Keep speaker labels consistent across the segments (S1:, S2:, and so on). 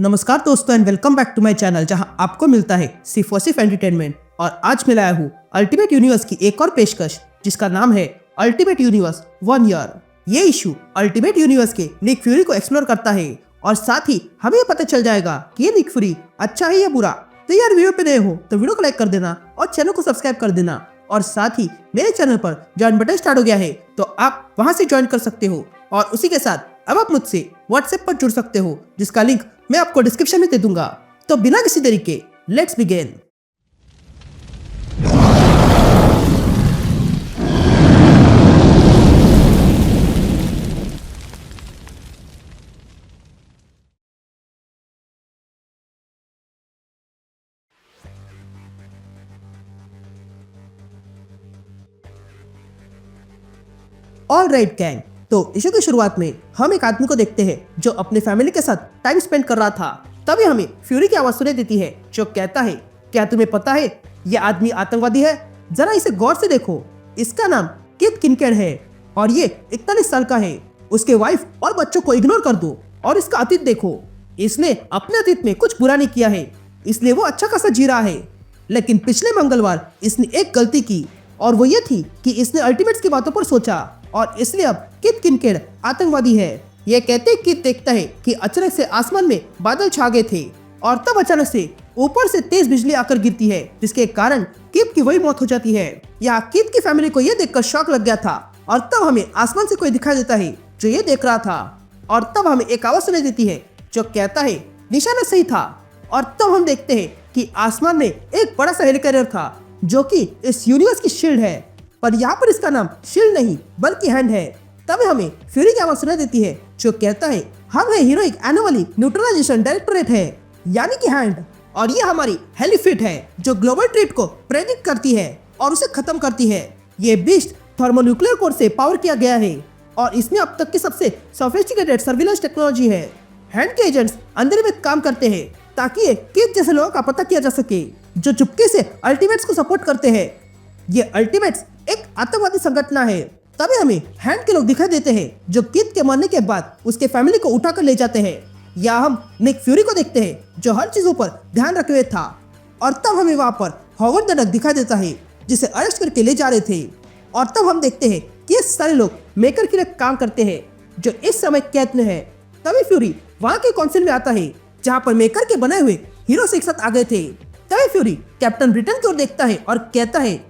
S1: नमस्कार दोस्तों and welcome back to my channel जहां आपको मिलता है सिर्फ और सिर्फ एंटरटेनमेंट। और आज मैं लाया हूं अल्टीमेट यूनिवर्स की एक और पेशकश जिसका नाम है अल्टीमेट यूनिवर्स 1 ईयर। ये इशू अल्टीमेट यूनिवर्स के निक फ्यूरी को एक्सप्लोर करता है और साथ ही हमें ये पता चल जाएगा कि ये निक फ्यूरी अच्छा है या बुरा। तो यार वीडियो पे नए हो तो वीडियो को लाइक कर देना और चैनल को सब्सक्राइब कर देना। और साथ ही मेरे चैनल पर ज्वाइन बटन स्टार्ट हो गया है तो आप वहां से ज्वाइन कर सकते हो। और उसी के साथ अब आप मुझसे व्हाट्सएप पर जुड़ सकते हो जिसका लिंक मैं आपको डिस्क्रिप्शन में दे दूंगा। तो बिना किसी देरी के लेट्स बिगिन। ऑलराइट गैंग, तो इशू की शुरुआत में हम एक आदमी को देखते हैं जो अपने फैमिली के साथ टाइम स्पेंड कर रहा था। तभी हमें फ्यूरी की आवाज सुनाई देती है जो कहता है, क्या तुम्हें पता है ये आदमी आतंकवादी है? जरा इसे गौर से देखो। इसका नाम कीथ किनकेड है और ये 41 साल का है। उसके वाइफ और बच्चों को इग्नोर कर दो और इसका अतीत देखो। इसने अपने अतीत में कुछ बुरा नहीं किया है इसलिए वो अच्छा खासा जी रहा है। लेकिन पिछले मंगलवार इसने एक गलती की और वो ये थी कि इसने अल्टीमेट्स की बातों पर सोचा और इसलिए अब कीथ किनकेड आतंकवादी है। ये कहते कीथ देखता है कि अचानक से आसमान में बादल छा गए थे और तब अचानक से ऊपर से तेज बिजली आकर गिरती है जिसके कारण कीथ की वही मौत हो जाती है। यहाँ कीथ की फैमिली को यह देखकर शॉक लग गया था और तब हमें आसमान से कोई दिखाई देता है जो ये देख रहा था। और तब हमें एक आवाज सुनाई देती है जो कहता है निशाना सही था। और तब हम देखते हैं कि आसमान में एक बड़ा सा हेलिकॉप्टर था जो कि इस यूनिवर्स की शील्ड है, पर यहाँ पर इसका नाम शील्ड नहीं बल्कि हैंड है। तभी हमें फ्यूरी की आवाज सुनाई देती है जो कहता है हम है हीरोइक एनोमली न्यूट्रलाइजेशन डायरेक्टोरेट है यानी कि हैंड। और ये हमारी हेलीफिट है जो ग्लोबल थ्रेट को प्रेडिक्ट करती है और उसे खत्म करती है। ये बीस्ट थर्मोन्यूक्लियर कोर से पावर किया गया है और इसमें अब तक की सबसे सोफिस्टिकेटेड सर्विलेंस टेक्नोलॉजी है। हैंड के एजेंट्स अंदर में काम करते हैं ताकि ये कीथ जैसे लोगों का पता किया जा सके जो चुपके से अल्टीमेट्स को सपोर्ट करते हैं। ये अल्टीमेट्स एक आतंकवादी संगठन है। तभी हमें हैंड के लोग दिखाई देते हैं जो कीथ के मरने के बाद उसके फैमिली को उठाकर ले जाते हैं। या हम निक फ्यूरी को देखते हैं जो हर चीजों पर ध्यान रखे हुए था। और तब हमें वहां पर हॉवर्ड द डक दिखाई देता है जिसे अरेस्ट करके ले जा रहे थे। और तब हम देखते हैं कि ये सारे लोग मेकर के लिए काम करते हैं जो इस समय कैद में है। तभी फ्यूरी वहां के काउंसिल में आता है जहाँ पर मेकर के बनाए हुए हीरोज एक साथ आ गए थे। तभी फ्यूरी कैप्टन ब्रिटेन की ओर देखता है और कहता है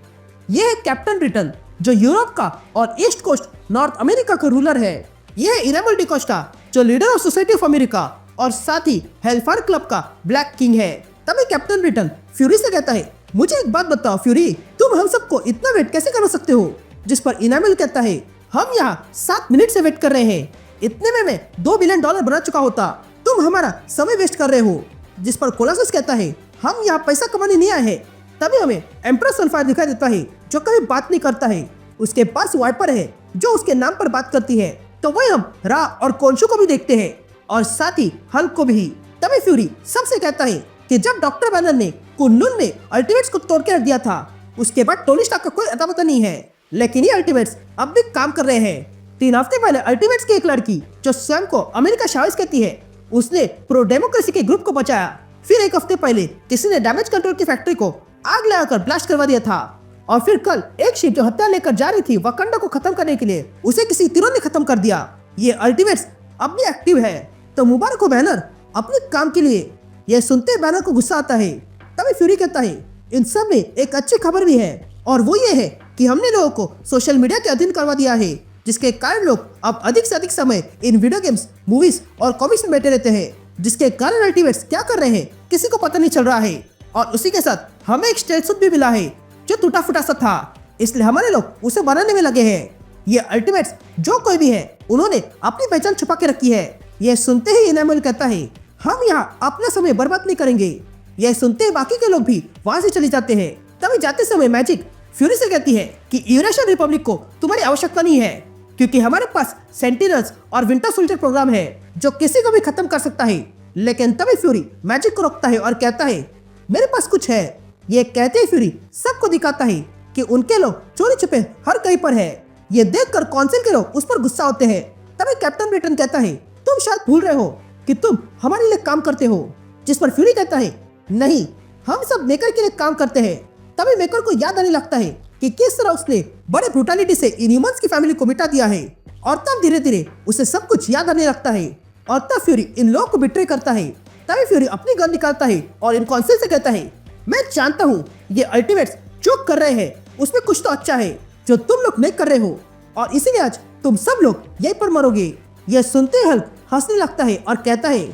S1: यह है कैप्टन ब्रिटेन जो यूरोप का और ईस्ट कोस्ट नॉर्थ अमेरिका का रूलर है। यह है इरेबल डिकोस्टा जो leader of society of America और साथ ही हेलफायर क्लब का ब्लैक किंग है। तभी कैप्टन ब्रिटेन फ्यूरी से कहता है मुझे एक बात बताओ फ्यूरी, तुम हम सबको इतना वेट कैसे कर सकते हो? जिस पर इनामिल कहता है हम यहाँ 7 मिनट से वेट कर रहे हैं, इतने में मैं $2 बिलियन बना चुका होता, तुम हमारा समय वेस्ट कर रहे हो। जिस पर कोलोसस कहता है हम यहाँ पैसा कमाने नहीं आए हैं। तभी हमें एम्प्रेस सनफायर दिखाई देता है जो कभी बात नहीं करता है। उसके पास वाइपर है जो उसके नाम पर बात करती है। तो वही हम रा और कोंशु को भी देखते हैं और साथ ही हल्क को भी। तभी फ्यूरी सबसे कहता है कि जब डॉक्टर बैनर ने कुन-लुन में अल्टीमेट्स को तोड़ के रख दिया था उसके बाद टोनी स्टार्क का कोई अता पता नहीं है। लेकिन ये अल्टीमेट्स अब भी काम कर रहे हैं। 3 हफ्ते पहले अल्टीमेट्स की एक लड़की जो स्वयं को अमेरिका शाविज कहती है उसने प्रो डेमोक्रेसी के ग्रुप को बचाया। फिर 1 हफ्ते पहले किसी ने डैमेज कंट्रोल की फैक्ट्री को आग लगाकर ब्लास्ट करवा दिया था। और फिर कल एक शिप जो हथियार लेकर जा रही थी वकांडा को खत्म करने के लिए उसे किसी तीरों ने खत्म कर दिया। ये अल्टीमेट्स अब भी एक्टिव है। तो मुबारक हो बैनर अपने काम के लिए। यह सुनते बैनर को गुस्सा आता है। तभी फ्यूरी कहता है इन सब में एक अच्छी खबर भी है और वो ये है कि हमने लोगों को सोशल मीडिया के अधीन करवा दिया है जिसके कारण लोग अब अधिक से अधिक समय इन वीडियो गेम्स, मूवीज और कॉमिक्स में बैठे रहते हैं जिसके कारण अल्टीमेट्स क्या कर रहे हैं किसी को पता नहीं चल रहा है। और उसी के साथ हमें एक स्टेल सूट भी मिला है जो टूटा फूटा सा था इसलिए हमारे लोग उसे बनाने में लगे हैं। ये अल्टीमेट्स जो कोई भी है उन्होंने अपनी पहचान छुपा के रखी है। यह सुनते ही इनामुल कहता है हम यहाँ अपना समय बर्बाद नहीं करेंगे। यह सुनते ही बाकी के लोग भी वहां से चले जाते हैं। तभी जाते समय मैजिक फ्यूरी से कहती है कि यूरेशियन रिपब्लिक को तुम्हारी आवश्यकता नहीं है क्योंकि हमारे पास सेंटिनल्स और विंटर सोल्जर प्रोग्राम है जो किसी को भी खत्म कर सकता है। लेकिन तभी फ्यूरी मैजिक को रोकता है और कहता है मेरे पास कुछ है। ये कहते ही फ्यूरी सबको दिखाता है कि उनके लोग चोरी छुपे हर कहीं पर है। ये देखकर काउंसिल के लोग उस पर गुस्सा होते हैं। तभी कैप्टन ब्रिटेन कहता है तुम शायद भूल रहे हो कि तुम हमारे लिए काम करते हो, जिस पर फ्यूरी कहता है नहीं, हम सब मेकर के लिए काम करते हैं। तभी मेकर को याद आने लगता है कि किस तरह उसने बड़े ब्रूटलिटी से इनह्यूमन्स की फैमिली को मिटा दिया है, और तब धीरे धीरे उसे सब कुछ याद आने लगता है और तब फ्यूरी इन लोगों को बिट्रे करता है। तभी फ्यूरी अपनी गन निकालता है और इनकॉन्शियस से कहता है, मैं जानता हूँ ये अल्टीमेट्स जो कर रहे हैं उसमें कुछ तो अच्छा है जो तुम लोग नहीं कर रहे हो, और इसीलिए आज तुम सब लोग यहीं पर मरोगे। यह सुनते ही हल्क हंसने लगता है और कहता है,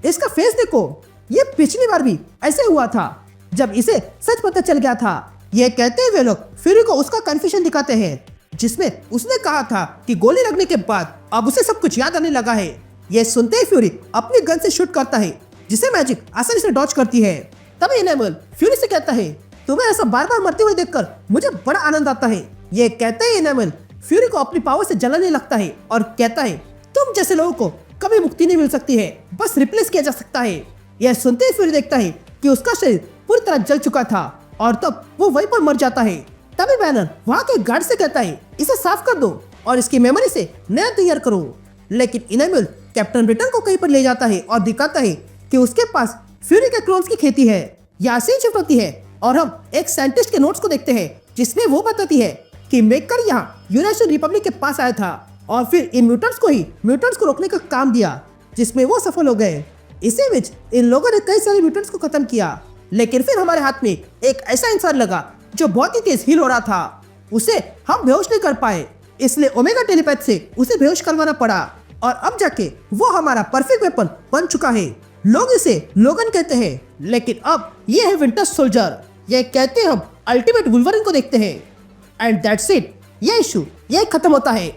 S1: इसका फेस देखो, ये पिछली बार भी ऐसे हुआ था जब इसे सच पता चल गया था। यह कहते हुए लोग फ्यूरी को उसका कन्फेशन दिखाते हैं जिसमें उसने कहा था कि गोली लगने के बाद अब उसे सब कुछ याद आने लगा है। यह सुनते ही फ्यूरी अपनी गन से शूट करता है जिसे मैजिक आसानी से डॉज करती है। तभी इनेमल फ्यूरी से कहता है, तुम्हें ऐसा बार बार मरते हुए देखकर मुझे बड़ा आनंद आता है। यह कहते ही इनेमल फ्यूरी को अपनी पावर से जलाने लगता है और कहता है, तुम जैसे लोगों को कभी मुक्ति नहीं मिल सकती है, बस रिप्लेस किया जा सकता है। यह सुनते ही फ्यूरी देखता है कि उसका शरीर पूरी तरह जल चुका था और तब वो वहीं पर मर जाता है। तभी बैनर वहाँ के गार्ड से कहता है, इसे साफ कर दो और इसकी मेमोरी से नया तैयार करो। लेकिन इनेमल कैप्टन ब्रिटन को कहीं पर ले जाता है और दिखाता है कि उसके पास फ्यूरी के क्लोन्स की खेती है। यहाँ से शिफ्ट होती है और हम एक साइंटिस्ट के नोट्स को देखते हैं जिसमें वो बताती है कि मेकर यहाँ यूनाइटेड रिपब्लिक के पास आया था और फिर इन म्यूटेंट्स को ही म्यूटेंट्स को रोकने का काम दिया जिसमें वो सफल हो गए। इसी बीच इन लोगों ने कई सारे म्यूटेंट्स को खत्म किया, लेकिन फिर हमारे हाथ में एक ऐसा इंसान लगा जो बहुत ही तेज हील हो रहा था। उसे हम बेहोश नहीं कर पाए, इसलिए ओमेगा टेलीपैथ से उसे बेहोश करवाना पड़ा और अब जाके वो हमारा परफेक्ट वेपन बन चुका है। लोग इसे लोगन कहते हैं, लेकिन अब ये है विंटर सोल्जर। ये कहते हैं हम अल्टीमेट वुल्वरिन को देखते हैं। एंड दैट्स इट, ये इशू यही खत्म होता है।